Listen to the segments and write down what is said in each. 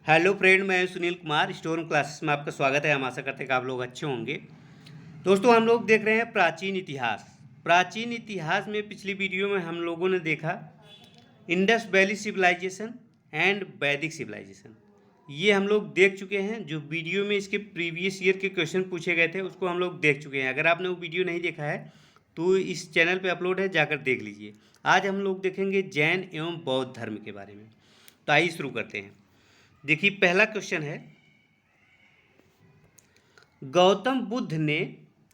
Hello friend, मैं Sunil Kumar storm classes में आपका स्वागत है। हम आशा करते हैं कि आप लोग अच्छे होंगे। दोस्तों, हम लोग देख रहे हैं प्राचीन इतिहास। प्राचीन इतिहास में पिछली वीडियो में हम लोगों ने देखा इंडस वैली सिविलाइजेशन एंड वैदिक सिविलाइजेशन। ये हम लोग देख चुके हैं। जो वीडियो में इसके प्रीवियस ईयर के क्वेश्चन पूछे गए थे उसको हम लोग देख चुके हैं। अगर आपने वो वीडियो नहीं देखा है तो इस चैनल पे अपलोड है, जाकर देख लीजिए। आज हम लोग देखेंगे जैन एवं बौद्ध धर्म के बारे में। तो आइए शुरू करते हैं। देखिए, पहला क्वेश्चन है, गौतम बुद्ध ने,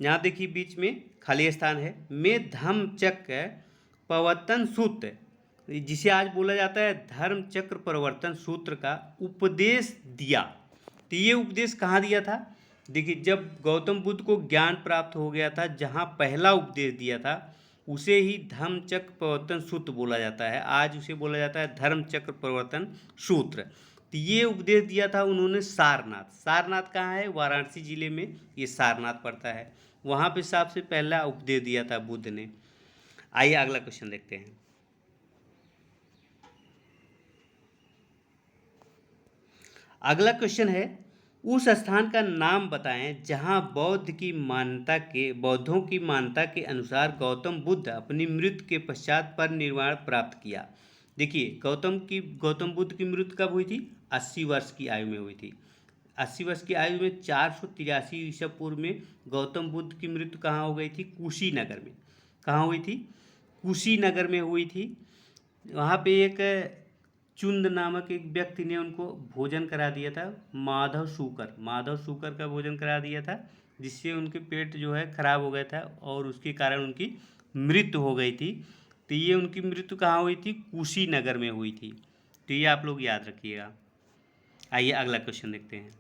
यहाँ देखिए बीच में खाली स्थान है, में धम्मचक्र प्रवर्तन सूत्र, जिसे आज बोला जाता है धर्म चक्र प्रवर्तन सूत्र का उपदेश दिया। तो ये उपदेश कहाँ दिया था? देखिए, जब गौतम बुद्ध को ज्ञान प्राप्त हो गया था, जहाँ पहला उपदेश दिया था उसे ही धर्म चक्र प्रवर्तन सूत्र बोला जाता है। आज उसे बोला जाता है धर्म चक्र प्रवर्तन सूत्र। तो ये उपदेश दिया था उन्होंने सारनाथ। सारनाथ कहाँ है? वाराणसी जिले में ये सारनाथ पड़ता है। वहाँ पे सबसे पहला उपदेश दिया था बुद्ध ने। आइए अगला क्वेश्चन देखते हैं। अगला क्वेश्चन है, उस स्थान का नाम बताएं जहां बौद्धों की मान्यता के अनुसार गौतम बुद्ध अपनी मृत्यु के पश्चात परिनिर्वाण प्राप्त किया। देखिए, गौतम बुद्ध की मृत्यु कब हुई थी? 80 वर्ष की आयु में हुई थी। 80 वर्ष की आयु में 483 ईसा पूर्व में गौतम बुद्ध की मृत्यु कहाँ हो गई थी? कुशीनगर में। कहाँ हुई थी? कुशीनगर में हुई थी। वहाँ पे एक चुंद नामक एक व्यक्ति ने उनको भोजन करा दिया था। माधव सूकर का भोजन करा दिया था, जिससे उनके पेट जो है खराब हो गया था और उसके कारण उनकी मृत्यु हो गई थी। तो ये उनकी मृत्यु कहाँ हुई थी? कुशीनगर में हुई थी। तो ये आप लोग याद रखिएगा। आइए अगला क्वेश्चन देखते हैं।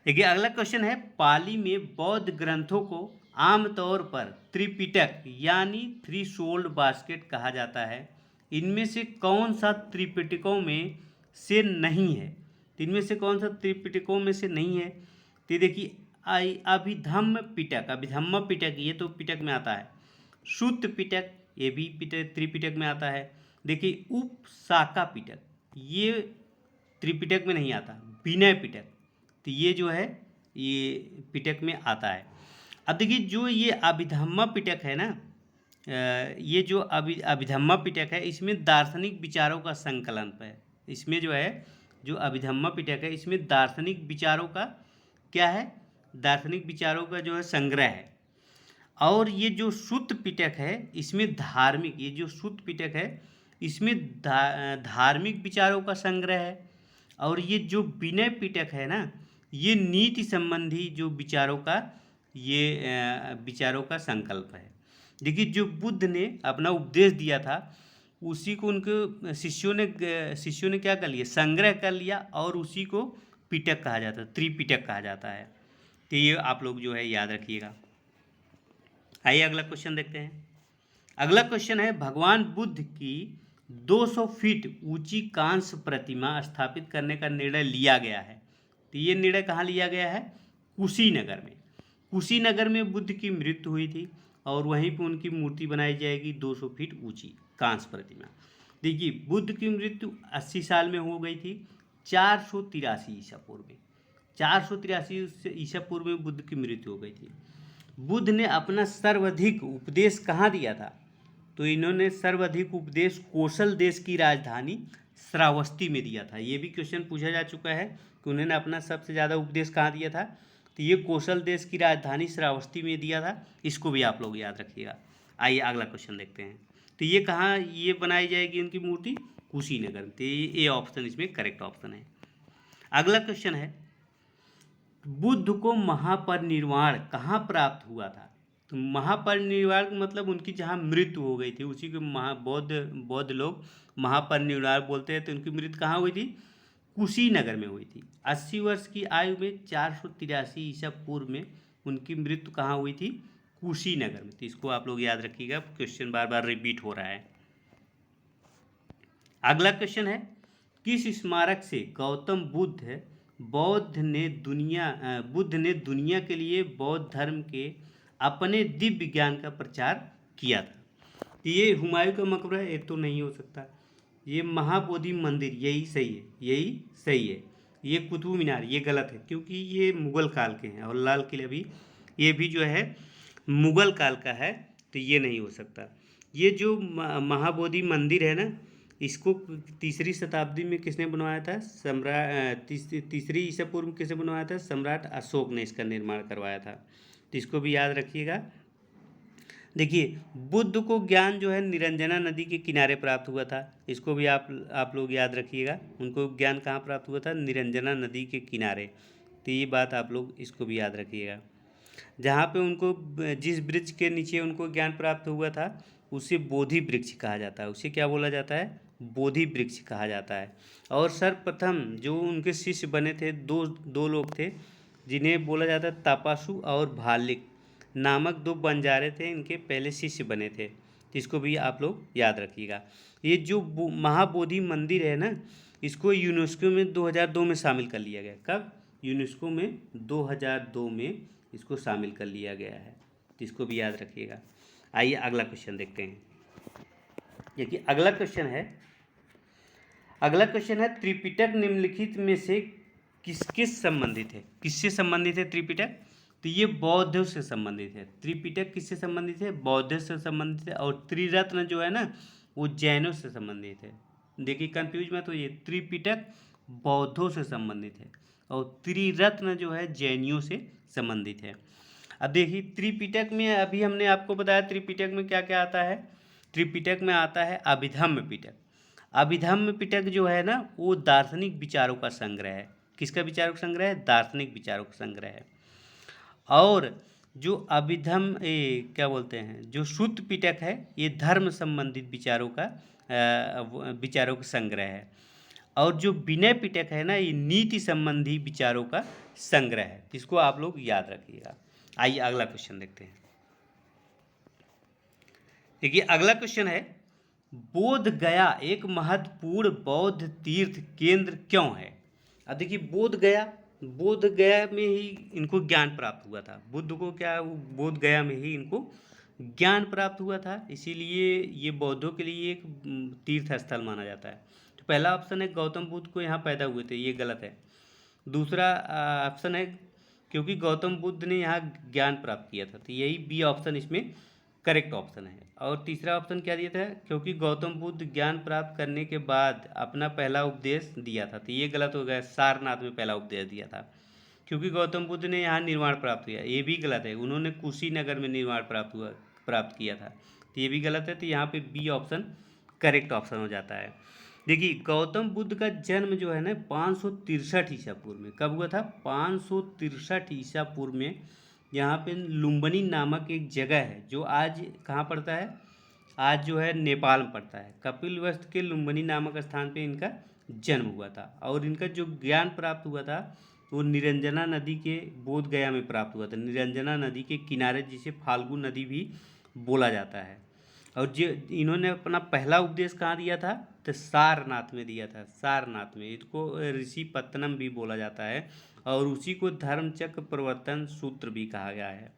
देखिए, अगला क्वेश्चन है, पाली में बौद्ध ग्रंथों को आमतौर पर त्रिपिटक यानी थ्री सोल्ड बास्केट कहा जाता है। इनमें से कौन सा त्रिपिटकों में से नहीं है? तो इनमें से कौन सा त्रिपिटकों में से नहीं है? तो देखिए, अभिधम्म पिटक ये तो पिटक में आता है। शुद्ध पिटक ये भी त्रिपिटक में आता है। देखिए, उपसाका पिटक ये त्रिपिटक में नहीं आता। विनय पिटक तो ये जो है ये पिटक में आता है। अब देखिए, जो ये अभिधम्म पिटक है ना, ये जो अभिधम्म पिटक है, इसमें दार्शनिक विचारों का संकलन है। इसमें जो है, जो अभिधम्म पिटक है, इसमें दार्शनिक विचारों का क्या है? दार्शनिक विचारों का जो है संग्रह है। और ये जो शुद्ध पिटक है, इसमें ये जो शुद्ध पिटक है, इसमें धार्मिक विचारों का संग्रह है। और ये जो विनय पिटक है ना, ये नीति संबंधी जो विचारों का संकल्प है। देखिए, जो बुद्ध ने अपना उपदेश दिया था उसी को उनके शिष्यों ने क्या कर लिया? संग्रह कर लिया, और उसी को पिटक कहा जाता है, त्रिपिटक कहा जाता है। तो ये आप लोग जो है याद रखिएगा। आइए अगला क्वेश्चन देखते हैं। अगला क्वेश्चन है, भगवान बुद्ध की 200 फीट ऊंची कांस्य प्रतिमा स्थापित करने का निर्णय लिया गया है। तो ये निर्णय कहाँ लिया गया है? कुशीनगर में। कुशीनगर में बुद्ध की मृत्यु हुई थी और वहीं पर उनकी मूर्ति बनाई जाएगी 200 फीट ऊंची कांस्य प्रतिमा। देखिए, बुद्ध की मृत्यु 80 साल में हो गई थी, 483 ईसा पूर्व में। 483 ईसा पूर्व में बुद्ध की मृत्यु हो गई थी। बुद्ध ने अपना सर्वाधिक उपदेश कहाँ दिया था? तो इन्होंने सर्वाधिक उपदेश कोसल देश की राजधानी श्रावस्ती में दिया था। ये भी क्वेश्चन पूछा जा चुका है कि उन्होंने अपना सबसे ज़्यादा उपदेश कहाँ दिया था। तो ये कोसल देश की राजधानी श्रावस्ती में दिया था। इसको भी आप लोग याद रखिएगा। आइए अगला क्वेश्चन देखते हैं। तो ये कहाँ ये बनाई जाएगी उनकी मूर्ति? कुशीनगर में। तो ये ऑप्शन इसमें करेक्ट ऑप्शन है। अगला क्वेश्चन है, बुद्ध को महापरिनिर्वाण कहाँ प्राप्त हुआ था? तो महापरिनिर्वाण मतलब उनकी जहाँ मृत्यु हो गई थी उसी को बौद्ध लोग महापरिनिर्वाण बोलते हैं। तो उनकी मृत्यु कहाँ हुई थी? कुशीनगर में हुई थी। 80 वर्ष की आयु में 483 ईसा पूर्व में उनकी मृत्यु कहाँ हुई थी? कुशीनगर में। तो इसको आप लोग याद रखिएगा, क्वेश्चन बार बार रिपीट हो रहा है। अगला क्वेश्चन है, किस स्मारक से गौतम बुद्ध ने दुनिया के लिए बौद्ध धर्म के अपने दिव्य ज्ञान का प्रचार किया था? तो ये हुमायूं का मकबरा है, ये तो नहीं हो सकता। ये महाबोधि मंदिर, यही सही है, यही सही है। ये कुतुब मीनार ये गलत है, क्योंकि ये मुगल काल के हैं, और लाल किला भी ये भी जो है मुगल काल का है, तो ये नहीं हो सकता। ये जो महाबोधि मंदिर है ना, इसको तीसरी शताब्दी में किसने बनवाया था? तीसरी ईसा पूर्व में किसने बनवाया था? सम्राट अशोक ने इसका निर्माण करवाया था। तो इसको भी याद रखिएगा। देखिए, बुद्ध को ज्ञान जो है निरंजना नदी के किनारे प्राप्त हुआ था, इसको भी आप लोग याद रखिएगा। उनको ज्ञान कहाँ प्राप्त हुआ था? निरंजना नदी के किनारे। तो ये बात आप लोग इसको भी याद रखिएगा। जहाँ पे उनको जिस वृक्ष के नीचे उनको ज्ञान प्राप्त हुआ था, उसे बोधि वृक्ष कहा जाता है। उसे क्या बोला जाता है? बोधि वृक्ष कहा जाता है। और सर्वप्रथम जो उनके शिष्य बने थे, दो लोग थे, जिन्हें बोला जाता है तापासु और भालिक नामक दो बंजारे थे, इनके पहले शिष्य बने थे। इसको भी आप लोग याद रखिएगा। ये जो महाबोधि मंदिर है ना, इसको यूनेस्को में 2002 में शामिल कर लिया गया। कब? यूनेस्को में 2002 में इसको शामिल कर लिया गया है, तो इसको भी याद रखिएगा। आइए अगला क्वेश्चन देखते हैं। देखिए अगला क्वेश्चन है त्रिपिटक निम्नलिखित में से किसके संबंधित है? किससे संबंधित है त्रिपिटक? तो ये बौद्धों से संबंधित है। त्रिपिटक किससे संबंधित है? बौद्धों से संबंधित है। और त्रिरत्न जो है ना, वो जैनों से संबंधित है। देखिए कंफ्यूज मत होइए, त्रिपिटक बौद्धों से संबंधित है और त्रिरत्न जो है जैनियों से संबंधित है। अब देखिए त्रिपिटक में अभी हमने आपको बताया त्रिपिटक में क्या क्या आता है। त्रिपिटक में आता है अभिधम्म पिटक। अभिधम्म पिटक जो है ना, वो दार्शनिक विचारों का संग्रह है। किसका विचारों का संग्रह है? दार्शनिक विचारों का संग्रह है। और जो अभिधम्म क्या बोलते हैं, जो शुद्ध पिटक है, ये धर्म संबंधित विचारों का संग्रह है। और जो विनय पिटक है ना, ये नीति संबंधी विचारों का संग्रह है। इसको आप लोग याद रखिएगा। आइए अगला क्वेश्चन देखते हैं। देखिए अगला क्वेश्चन है, बोध गया एक महत्वपूर्ण बौद्ध तीर्थ केंद्र क्यों है? अब देखिए बोध गया में ही इनको ज्ञान प्राप्त हुआ था। बुद्ध को क्या बोध गया में ही इनको ज्ञान प्राप्त हुआ था, इसीलिए ये बौद्धों के लिए एक तीर्थ स्थल माना जाता है। तो पहला ऑप्शन है गौतम बुद्ध को यहाँ पैदा हुए थे, ये गलत है। दूसरा ऑप्शन है क्योंकि गौतम बुद्ध ने यहाँ ज्ञान प्राप्त किया था, तो यही बी ऑप्शन इसमें करेक्ट ऑप्शन है। और तीसरा ऑप्शन क्या दिया था? क्योंकि गौतम बुद्ध ज्ञान प्राप्त करने के बाद अपना पहला उपदेश दिया था, तो ये गलत हो गया। सारनाथ में पहला उपदेश दिया था, क्योंकि गौतम बुद्ध ने यहाँ निर्माण प्राप्त किया, ये भी गलत है। उन्होंने कुशीनगर में निर्माण प्राप्त किया था, तो ये भी गलत है। तो यहाँ पे बी ऑप्शन करेक्ट ऑप्शन हो जाता है। देखिए गौतम बुद्ध का जन्म जो है ना 563 ईसा पूर्व में। कब हुआ था? 563 ईसा पूर्व में। यहाँ पे लुम्बिनी नामक एक जगह है, जो आज कहाँ पड़ता है? आज जो है नेपाल में पड़ता है। कपिलवस्तु के लुम्बिनी नामक स्थान पे इनका जन्म हुआ था। और इनका जो ज्ञान प्राप्त हुआ था, वो निरंजना नदी के बोध गया में प्राप्त हुआ था। निरंजना नदी के किनारे, जिसे फाल्गु नदी भी बोला जाता है। और जो इन्होंने अपना पहला उपदेश कहाँ दिया था? तो सारनाथ में दिया था। सारनाथ में, इसको ऋषि पत्तनम भी बोला जाता है, और उसी को धर्मचक्र प्रवर्तन सूत्र भी कहा गया है।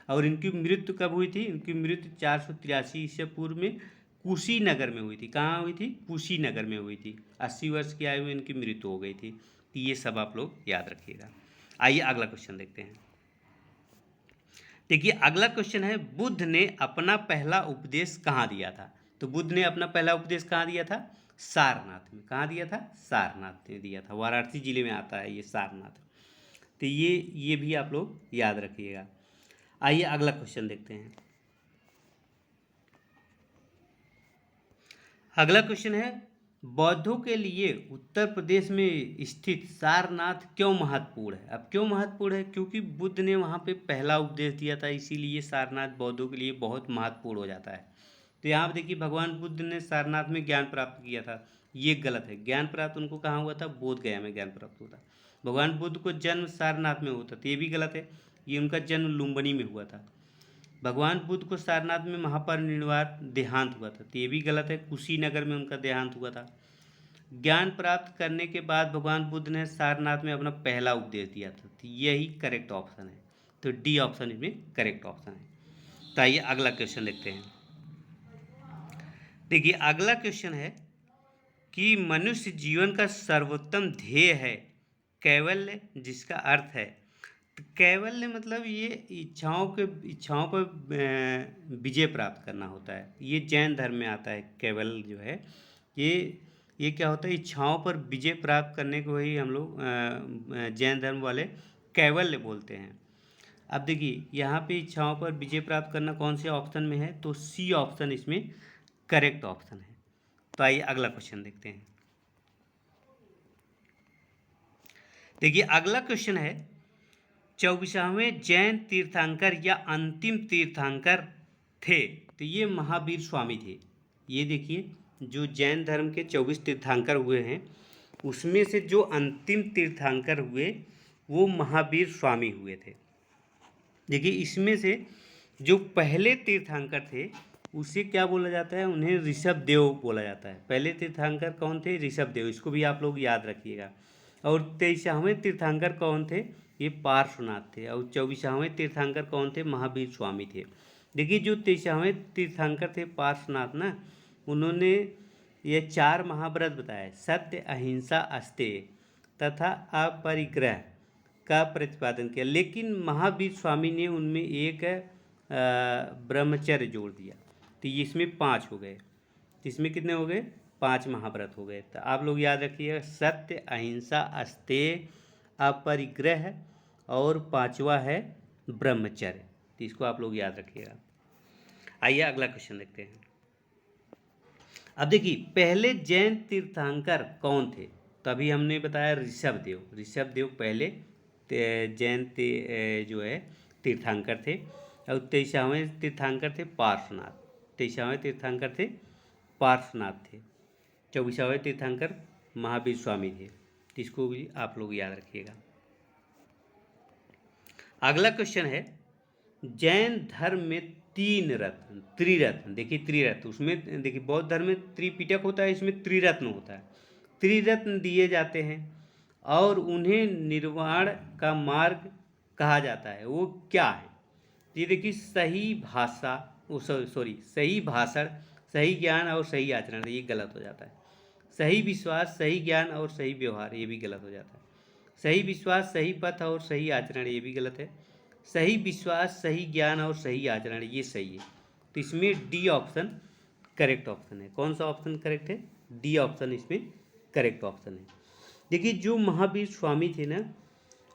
और इनकी मृत्यु कब हुई थी? इनकी मृत्यु 483 ईसा पूर्व में कुशीनगर में हुई थी। कहाँ हुई थी? कुशीनगर में हुई थी। 80 वर्ष की आयु में इनकी मृत्यु हो गई थी। तो ये सब आप लोग याद रखिएगा। आइए अगला क्वेश्चन देखते हैं। देखिए अगला क्वेश्चन है, बुद्ध ने अपना पहला उपदेश कहाँ दिया था? तो बुद्ध ने अपना पहला उपदेश कहाँ दिया था? सारनाथ में। कहाँ दिया था? सारनाथ में दिया था। वाराणसी जिले में आता है ये सारनाथ। तो ये भी आप लोग याद रखिएगा। आइए अगला क्वेश्चन देखते हैं। अगला क्वेश्चन है, बौद्धों के लिए उत्तर प्रदेश में स्थित सारनाथ क्यों महत्वपूर्ण है? अब क्यों महत्वपूर्ण है? क्योंकि बुद्ध ने वहाँ पे पहला उपदेश दिया था, इसीलिए सारनाथ बौद्धों के लिए बहुत महत्वपूर्ण हो जाता है। तो यहाँ पर देखिए भगवान बुद्ध ने सारनाथ में ज्ञान प्राप्त किया था, ये गलत है। ज्ञान प्राप्त उनको कहाँ हुआ था? बोध गया में ज्ञान प्राप्त हुआ था। भगवान बुद्ध को जन्म सारनाथ में होता, तो ये भी गलत है। ये उनका जन्म लुम्बिनी में हुआ था। भगवान बुद्ध को सारनाथ में महापरिनिर्वाण देहांत हुआ था, तो ये भी गलत है। कुशीनगर में उनका देहांत हुआ था। ज्ञान प्राप्त करने के बाद भगवान बुद्ध ने सारनाथ में अपना पहला उपदेश दिया था, तो यही करेक्ट ऑप्शन है। तो डी ऑप्शन इसमें करेक्ट ऑप्शन है। तो आइए अगला क्वेश्चन देखते हैं। देखिए अगला क्वेश्चन है, कि मनुष्य जीवन का सर्वोत्तम ध्येय है कैवल्य, जिसका अर्थ है तो कैवल्य मतलब ये इच्छाओं पर विजय प्राप्त करना होता है। ये जैन धर्म में आता है। कैवल्य जो है ये क्या होता है, इच्छाओं पर विजय प्राप्त करने को ही हम लोग जैन धर्म वाले कैवल्य बोलते हैं। अब देखिए यहाँ पे इच्छाओं पर विजय प्राप्त करना कौन से ऑप्शन में है, तो सी ऑप्शन इसमें करेक्ट ऑप्शन है। तो आइए अगला क्वेश्चन देखते हैं। देखिए अगला क्वेश्चन है, 24वें जैन तीर्थंकर या अंतिम तीर्थंकर थे, तो ये महावीर स्वामी थे। ये देखिए जो जैन धर्म के 24 तीर्थंकर हुए हैं उसमें से जो अंतिम तीर्थंकर हुए वो महावीर स्वामी हुए थे। देखिए इसमें से जो पहले तीर्थंकर थे उसे क्या बोला जाता है, उन्हें ऋषभ देव बोला जाता है। पहले तीर्थंकर कौन थे, ऋषभ देव, इसको भी आप लोग याद रखिएगा। और 23वें तीर्थंकर कौन थे, ये पार्श्वनाथ थे। और 24वें तीर्थंकर कौन थे, महावीर स्वामी थे। देखिए जो 23वें तीर्थंकर थे पार्श्वनाथ ना, उन्होंने ये 4 महाव्रत बताए, सत्य अहिंसा अस्तेय तथा अपरिग्रह का प्रतिपादन किया। लेकिन महावीर स्वामी ने उनमें एक ब्रह्मचर्य जोड़ दिया, तो इसमें 5 हो गए। इसमें कितने हो गए, 5 महाव्रत हो गए। तो आप लोग याद रखिएगा, सत्य अहिंसा अस्तेय अपरिग्रह और 5वां है ब्रह्मचर्य। तो इसको आप लोग याद रखिएगा। आइए अगला क्वेश्चन देखते हैं। अब देखिए पहले जैन तीर्थंकर कौन थे, तो अभी हमने बताया ऋषभ देव पहले जैन जो है तीर्थंकर थे। और 23वें तीर्थंकर थे पार्श्वनाथ। 23वें तीर्थंकर थे पार्श्वनाथ थे। 24वें तीर्थंकर महावीर स्वामी थे। तो इसको भी आप लोग याद रखिएगा। अगला क्वेश्चन है, जैन धर्म में 3 रत्न त्रिरत्न, देखिए त्रिरत्न, उसमें देखिए बौद्ध धर्म में त्रिपिटक होता है, इसमें त्रिरत्न होता है। त्रिरत्न दिए जाते हैं और उन्हें निर्वाण का मार्ग कहा जाता है, वो क्या है। ये देखिए सही भाषा, सही भाषण, सही ज्ञान और सही आचरण, ये गलत हो जाता है। सही विश्वास, सही ज्ञान और सही व्यवहार, ये भी गलत हो जाता है। सही विश्वास, सही पथ और सही आचरण, ये भी गलत है। सही विश्वास, सही ज्ञान और सही आचरण, ये सही है। तो इसमें डी ऑप्शन करेक्ट ऑप्शन है। कौन सा ऑप्शन करेक्ट है, डी ऑप्शन इसमें करेक्ट ऑप्शन है। देखिए जो महावीर स्वामी थे ना,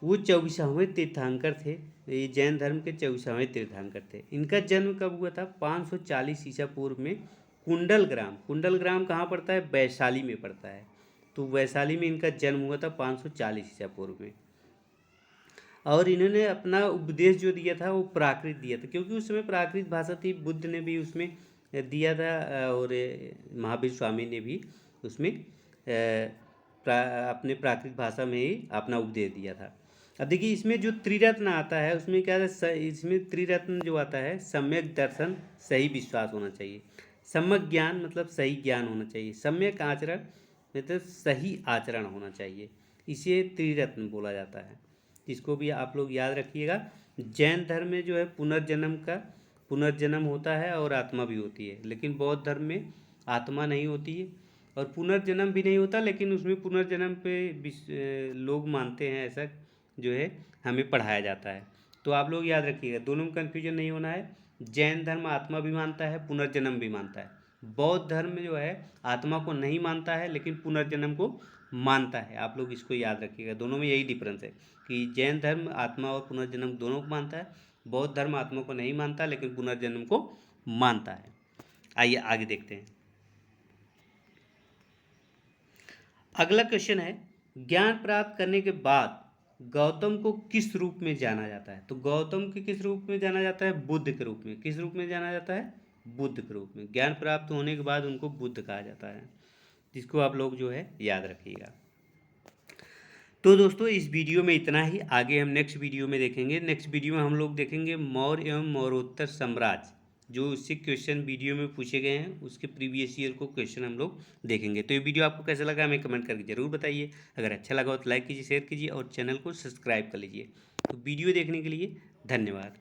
वो 24वें तीर्थंकर थे। ये जैन धर्म के 24वें तीर्थंकर थे। इनका जन्म कब हुआ था, 540 ईसा पूर्व में कुंडल ग्राम कहाँ पड़ता है, वैशाली में पड़ता है। तो वैशाली में इनका जन्म हुआ था 540 ईसा पूर्व में। और इन्होंने अपना उपदेश जो दिया था वो प्राकृत दिया था, क्योंकि उस समय प्राकृत भाषा थी। बुद्ध ने भी उसमें दिया था और महावीर स्वामी ने भी उसमें अपने प्राकृत भाषा में ही अपना उपदेश दिया था। अब देखिए इसमें जो त्रिरत्न आता है उसमें क्या है, इसमें त्रिरत्न जो आता है, सम्यक दर्शन, सही विश्वास होना चाहिए। सम्यक ज्ञान मतलब सही ज्ञान होना चाहिए। सम्यक आचरण मतलब सही आचरण होना चाहिए। इसे त्रिरत्न बोला जाता है। इसको भी आप लोग याद रखिएगा। जैन धर्म में जो है पुनर्जन्म होता है और आत्मा भी होती है, लेकिन बौद्ध धर्म में आत्मा नहीं होती है और पुनर्जन्म भी नहीं होता, लेकिन उसमें पुनर्जन्म पे लोग मानते हैं, ऐसा जो है हमें पढ़ाया जाता है। तो आप लोग याद रखिएगा, दोनों में कन्फ्यूजन नहीं होना है। जैन धर्म आत्मा भी मानता है, पुनर्जन्म भी मानता है। बौद्ध धर्म जो है आत्मा को नहीं मानता है, लेकिन पुनर्जन्म को मानता है। आप लोग इसको याद रखिएगा, दोनों में यही डिफरेंस है कि जैन धर्म आत्मा और पुनर्जन्म दोनों को मानता है, बौद्ध धर्म आत्मा को नहीं मानता लेकिन पुनर्जन्म को मानता है। आइए आगे देखते हैं। अगला क्वेश्चन है, ज्ञान प्राप्त करने के बाद गौतम को किस रूप में जाना जाता है। तो गौतम के किस रूप में जाना जाता है, बुद्ध के रूप में। किस रूप में जाना जाता है, बुद्ध के रूप में। ज्ञान प्राप्त होने के बाद उनको बुद्ध कहा जाता है, जिसको आप लोग जो है याद रखिएगा। तो दोस्तों इस वीडियो में इतना ही। आगे हम नेक्स्ट वीडियो में देखेंगे। नेक्स्ट वीडियो में हम लोग देखेंगे मौर्य एवं मौर्योत्तर साम्राज्य, जो उससे क्वेश्चन वीडियो में पूछे गए हैं, उसके प्रीवियस ईयर को क्वेश्चन हम लोग देखेंगे। तो ये वीडियो आपको कैसा लगा हमें कमेंट करके ज़रूर बताइए। अगर अच्छा लगा हो तो लाइक कीजिए, शेयर कीजिए और चैनल को सब्सक्राइब कर लीजिए। तो वीडियो देखने के लिए धन्यवाद।